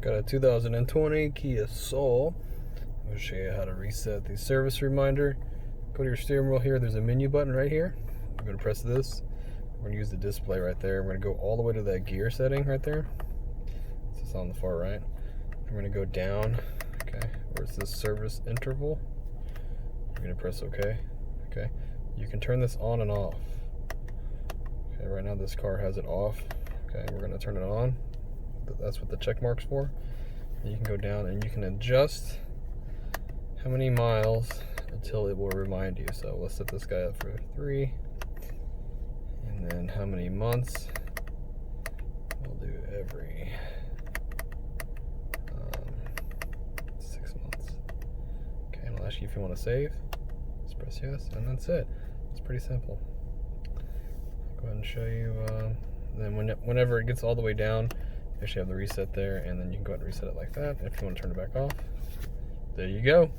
Got a 2020 Kia Soul. I'm going to show you how to reset the service reminder. Go to your steering wheel here. There's a menu button right here. I'm going to press this. We're going to use the display right there. We're going to go all the way to that gear setting right there. This is on the far right. We're going to go down. Okay, where's this service interval? You're going to press OK. Okay, you can turn this on and off. Okay, right now this car has it off. Okay, we're going to turn it on. That's what the check mark's for. And you can go down and you can adjust how many miles until it will remind you. So let's set this guy up for 3. And then how many months? We'll do every 6 months. Okay, and I'll ask you if you want to save. Just press yes, and that's it. It's pretty simple. I'll go ahead and show you. Then whenever it gets all the way down, you actually have the reset there, and then you can go ahead and reset it like that. If you want to turn it back off, there you go.